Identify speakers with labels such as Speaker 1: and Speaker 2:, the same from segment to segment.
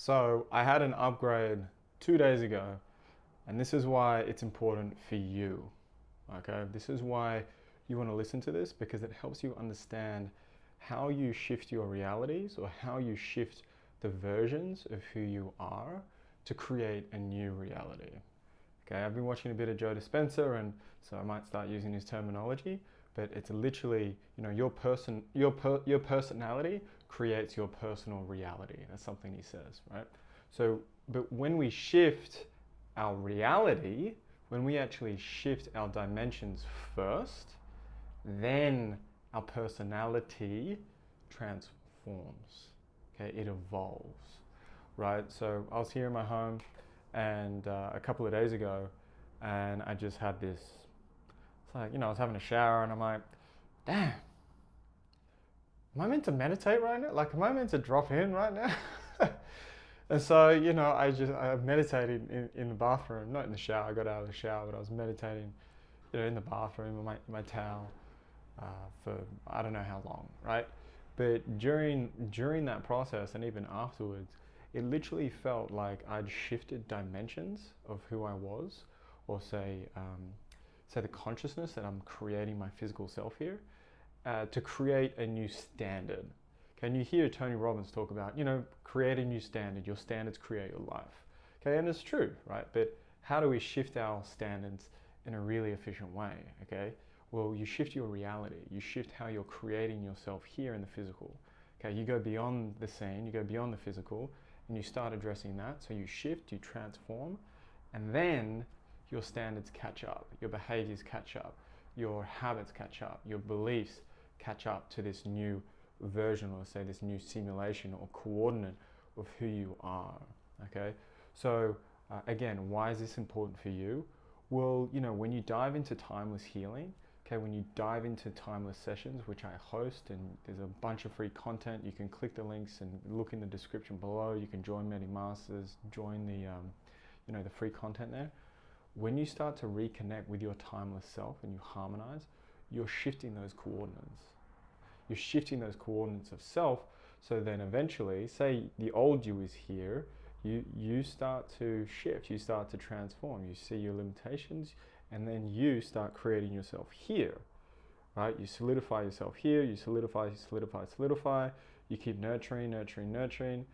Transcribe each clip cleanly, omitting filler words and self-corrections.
Speaker 1: So I had an upgrade 2 days ago, and this is why it's important for you. Okay, this is why you want to listen to this, because it helps you understand how you shift your realities or how you shift the versions of who you are to create a new reality. Okay, I've been watching a bit of Joe Dispenza, and so I might start using his terminology, but it's literally, your personality creates your personal reality. That's something he says, right? So, but when we shift our reality, when we actually shift our dimensions first, then our personality transforms. Okay, it evolves, right? So I was here in my home, and a couple of days ago, and I just had this. It's like, I was having a shower, and I'm like, damn, am I meant to meditate right now? Like, am I meant to drop in right now? And so, I meditated in the bathroom, not in the shower. I got out of the shower, but I was meditating, in the bathroom with my towel for I don't know how long, right? But during that process, and even afterwards, it literally felt like I'd shifted dimensions of who I was, or say the consciousness that I'm creating my physical self here, to create a new standard. Okay, and you hear Tony Robbins talk about, create a new standard. Your standards create your life. Okay, and it's true, right? But how do we shift our standards in a really efficient way? Okay, well, you shift your reality. You shift how you're creating yourself here in the physical. Okay, you go beyond the scene, you go beyond the physical, and you start addressing that. So you shift, you transform, and then your standards catch up, your behaviors catch up, your habits catch up, your beliefs catch up to this new version, or say this new simulation or coordinate of who you are. Okay, so again, why is this important for you? Well, when you dive into timeless healing, okay, when you dive into timeless sessions, which I host, and there's a bunch of free content, you can click the links and look in the description below. You can join Medi Masters, join the free content there. When you start to reconnect with your timeless self and you harmonize, you're shifting those coordinates. You're shifting those coordinates of self, so then eventually, say the old you is here, you start to shift, you start to transform, you see your limitations, and then you start creating yourself here, right? You solidify yourself here, you solidify, you keep nurturing.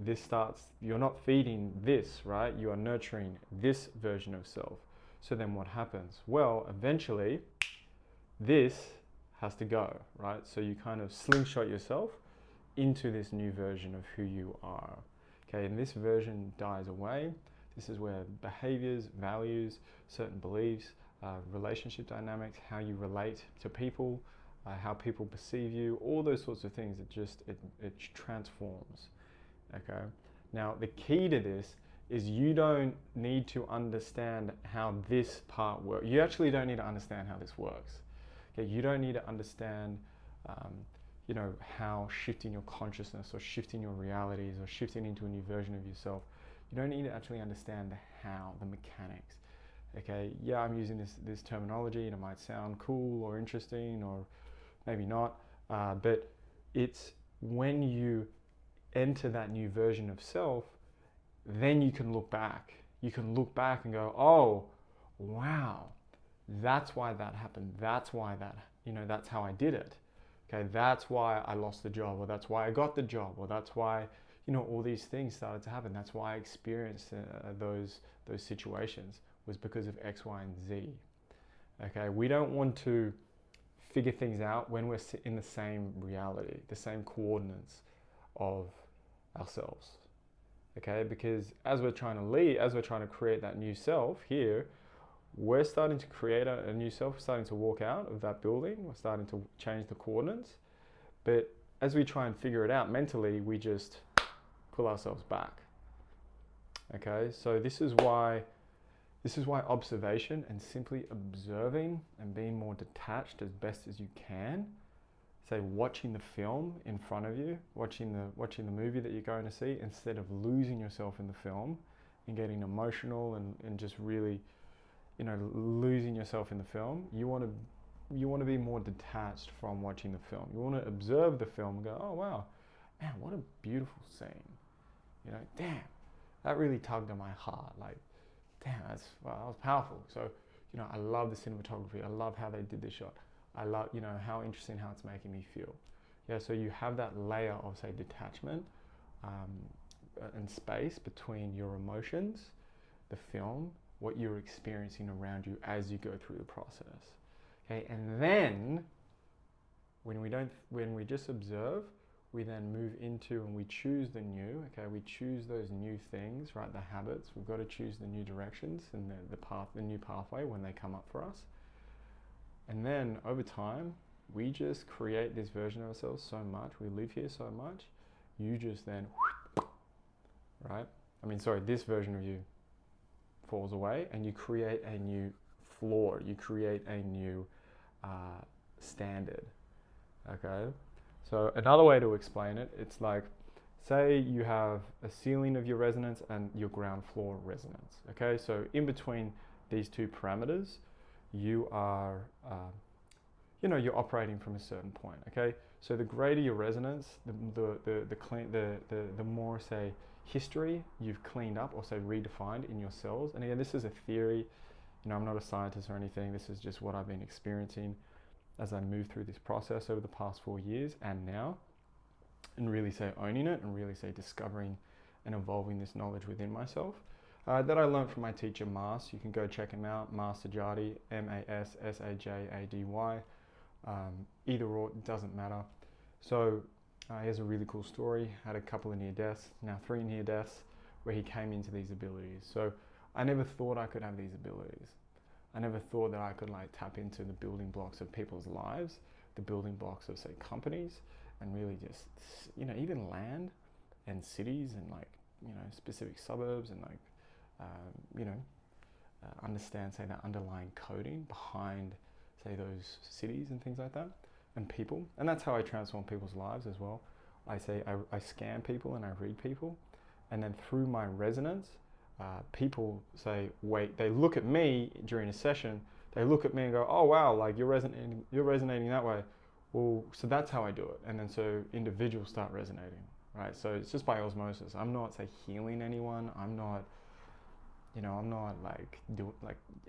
Speaker 1: This starts, you're not feeding this, right? You are nurturing this version of self. So then what happens? Well, eventually, this has to go, right? So you kind of slingshot yourself into this new version of who you are. Okay, and this version dies away. This is where behaviors, values, certain beliefs, relationship dynamics, how you relate to people, how people perceive you, all those sorts of things, it transforms. Okay, now the key to this is you don't need to understand how this part works. You actually don't need to understand how this works. Okay, you don't need to understand, how shifting your consciousness or shifting your realities or shifting into a new version of yourself. You don't need to actually understand the how, the mechanics. Okay, yeah, I'm using this terminology, and it might sound cool or interesting or maybe not, but it's when you enter that new version of self, then you can look back. You can look back and go, oh, wow, that's why that happened. That's why that's how I did it. Okay, that's why I lost the job, or that's why I got the job, or that's why, all these things started to happen. That's why I experienced those situations, was because of X, Y, and Z. Okay, we don't want to figure things out when we're in the same reality, the same coordinates of ourselves. Okay, because as we're trying to create that new self here, we're starting to create a new self. We're starting to walk out of that building. We're starting to change the coordinates. But as we try and figure it out mentally, we just pull ourselves back. Okay, so this is why observation and simply observing and being more detached as best as you can, say watching the film in front of you, watching the movie that you're going to see, instead of losing yourself in the film and getting emotional and just really, losing yourself in the film. You want to be more detached from watching the film. You want to observe the film and go, oh wow, man, what a beautiful scene. You know, damn, that really tugged on my heart. Like, damn, that was powerful. So, you know, I love the cinematography. I love how they did this shot. I love, you know, how interesting how it's making me feel. Yeah, so you have that layer of, say, detachment and space between your emotions, the film, what you're experiencing around you as you go through the process. Okay, and then when we just observe, we then move into and we choose the new. Okay, we choose those new things, right? The habits. We've got to choose the new directions and the path, the new pathway when they come up for us. And then over time, we just create this version of ourselves so much. We live here so much. You just then, right? I mean, sorry, this version of you falls away, and you create a new floor. You create a new standard. Okay. So another way to explain it, it's like, say you have a ceiling of your resonance and your ground floor resonance. Okay, so in between these two parameters, you are, you're operating from a certain point. Okay, so the greater your resonance, the more, say, history you've cleaned up or, say, redefined in your cells. And again, this is a theory. You know, I'm not a scientist or anything. This is just what I've been experiencing as I move through this process over the past 4 years and now, and really, say, owning it and really, say, discovering and evolving this knowledge within myself that I learned from my teacher Mas. You can go check him out, Mas Sajady, Massajady. Either or, it doesn't matter. So he has a really cool story. Had a couple of near deaths, now 3 near deaths, where he came into these abilities. So I never thought I could have these abilities. I never thought that I could, like, tap into the building blocks of people's lives, the building blocks of, say, companies, and really just, you know, even land and cities and, like, you know, specific suburbs and, like, understand, say, that underlying coding behind, say, those cities and things like that, and people. And that's how I transform people's lives as well. I scan people and I read people, and then through my resonance, people say, wait, they look at me during a session, they look at me and go, oh wow, like you're resonating that way. Well, so that's how I do it. And then so individuals start resonating, right? So it's just by osmosis. I'm not, say, healing anyone. I'm not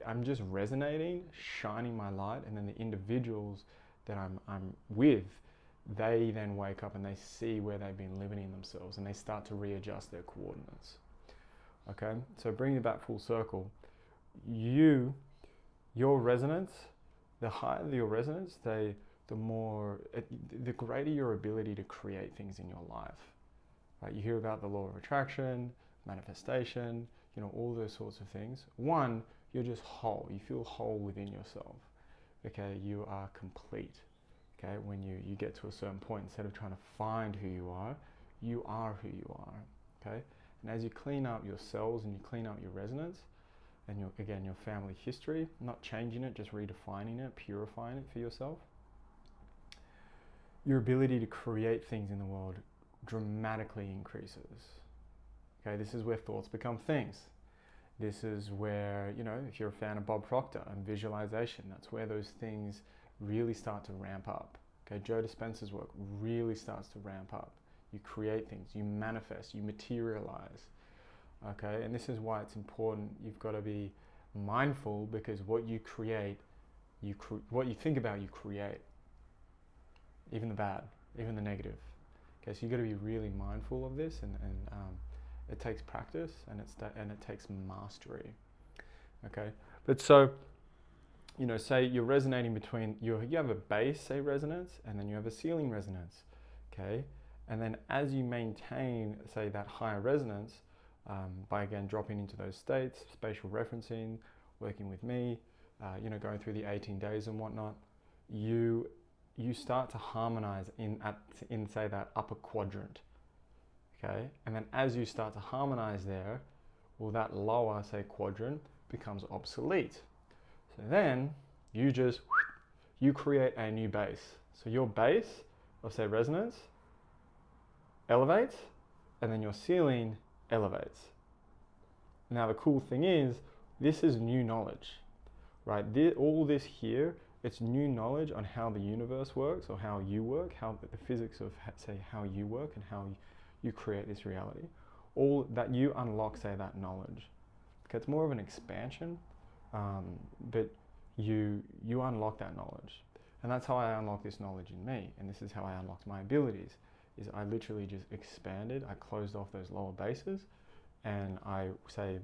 Speaker 1: I'm just resonating, shining my light, and then the individuals that I'm with, they then wake up and they see where they've been limiting themselves and they start to readjust their coordinates. Okay, so bringing it back full circle, your resonance, the higher your resonance, the greater your ability to create things in your life. Right? You hear about the law of attraction, manifestation, you know, all those sorts of things. One, you're just whole. You feel whole within yourself. Okay, you are complete. Okay, when you get to a certain point, instead of trying to find who you are who you are. Okay. And as you clean up your cells and you clean up your resonance and your family history, not changing it, just redefining it, purifying it for yourself, your ability to create things in the world dramatically increases. Okay, this is where thoughts become things. This is where, you know, if you're a fan of Bob Proctor and visualization, that's where those things really start to ramp up. Okay, Joe Dispenza's work really starts to ramp up. You create things, you manifest, you materialize. Okay, and this is why it's important. You've got to be mindful, because what you create, what you think about, you create. Even the bad, even the negative. Okay, so you've got to be really mindful of this, and it takes practice and it takes mastery. Okay, but so, you know, say you're resonating between you have a base, say, resonance, and then you have a ceiling resonance. Okay. And then as you maintain, say, that higher resonance, by again dropping into those states, spatial referencing, working with me, going through the 18 days and whatnot, you start to harmonize in say, that upper quadrant. Okay, and then as you start to harmonize there, well, that lower, say, quadrant becomes obsolete. So then you create a new base. So your base of, say, resonance elevates, and then your ceiling elevates. Now the cool thing is, this is new knowledge, right? All this here, it's new knowledge on how the universe works, or how you work, how the physics of, say, how you work and how you create this reality. all that you unlock, say, that knowledge. Okay, it's more of an expansion, but you unlock that knowledge. And that's how I unlock this knowledge in me, and this is how I unlocked my abilities, is I literally just expanded, I closed off those lower bases, and I, say,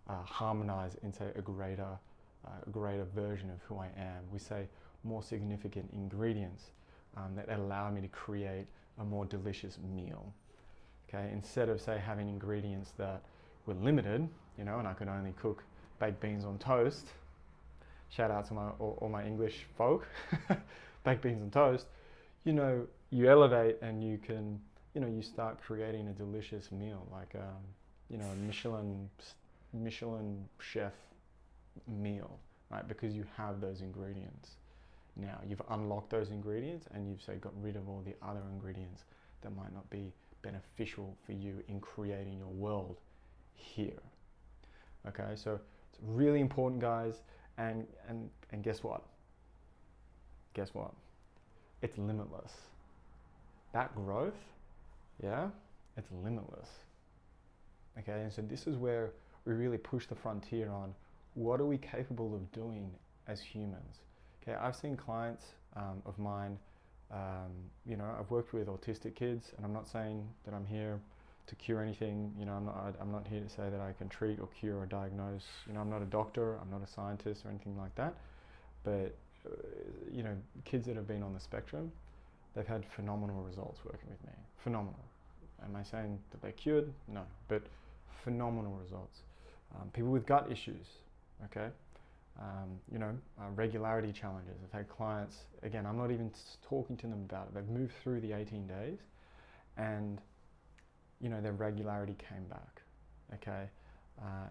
Speaker 1: harmonize into a greater version of who I am. We say more significant ingredients that allow me to create a more delicious meal. Okay, instead of, say, having ingredients that were limited, you know, and I could only cook baked beans on toast. Shout out to all my English folk. Baked beans on toast. You know, you elevate and you can, you know, you start creating a delicious meal, like you know, a Michelin chef meal, right? Because you have those ingredients. Now you've unlocked those ingredients and you've, say, got rid of all the other ingredients that might not be beneficial for you in creating your world here. Okay, so it's really important, guys, and guess what? Guess what? It's limitless. That growth, yeah, it's limitless. Okay, and so this is where we really push the frontier on what are we capable of doing as humans. Okay, I've seen clients of mine, you know, I've worked with autistic kids, and I'm not saying that I'm here to cure anything. You know, I'm not here to say that I can treat or cure or diagnose. You know, I'm not a doctor, I'm not a scientist or anything like that. But you know, kids that have been on the spectrum, they've had phenomenal results working with me. Phenomenal. Am I saying that they're cured? No, but phenomenal results. People with gut issues, okay? You know, regularity challenges. I've had clients, again, I'm not even talking to them about it. They've moved through the 18 days and, you know, their regularity came back, okay?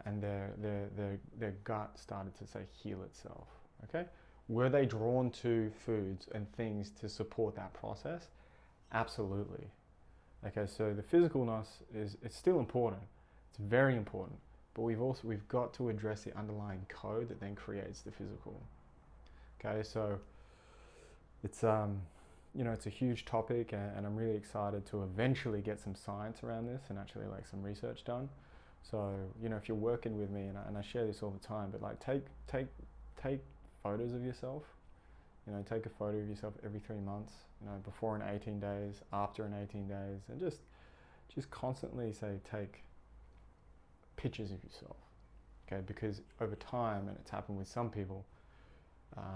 Speaker 1: And their gut started to, say, heal itself, okay? Were they drawn to foods and things to support that process? Absolutely. Okay, so the physicalness it's still important. It's very important. But we've got to address the underlying code that then creates the physical. Okay, so it's you know, it's a huge topic, and I'm really excited to eventually get some science around this and actually like some research done. So, you know, if you're working with me, and I share this all the time, but like take photos of yourself. You know, take a photo of yourself every 3 months. You know, before in 18 days, after in 18 days, and just constantly, say, take pictures of yourself. Okay, because over time, and it's happened with some people,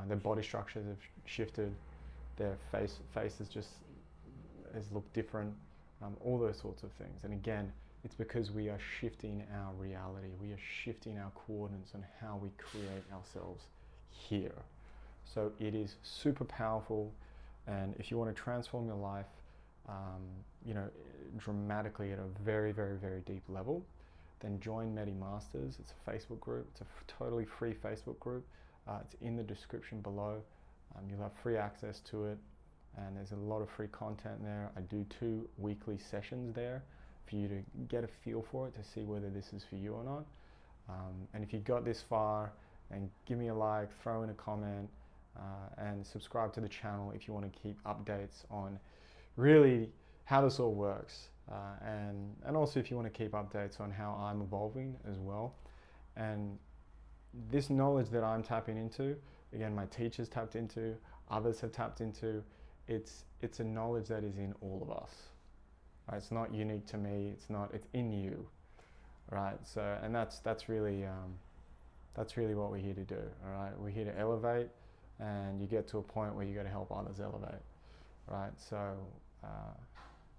Speaker 1: their body structures have shifted, their face has looked different, all those sorts of things. And again, it's because we are shifting our reality. We are shifting our coordinates on how we create ourselves here. So it is super powerful, and if you want to transform your life, you know, dramatically at a very, very, very deep level, then join Medi Masters. It's a Facebook group. It's a totally free Facebook group. It's in the description below. You'll have free access to it, and there's a lot of free content there. I do 2 weekly sessions there for you to get a feel for it, to see whether this is for you or not. And if you got this far, then give me a like, throw in a comment, and subscribe to the channel if you want to keep updates on really how this all works. And also if you want to keep updates on how I'm evolving as well. And this knowledge that I'm tapping into, again, my teachers tapped into, others have tapped into, it's a knowledge that is in all of us. Right? It's not unique to me, it's in you. Right? So, and that's really what we're here to do. All right? We're here to elevate, and you get to a point where you got to help others elevate. Right? So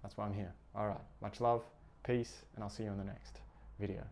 Speaker 1: that's why I'm here. All right. Much love, peace, and I'll see you in the next video.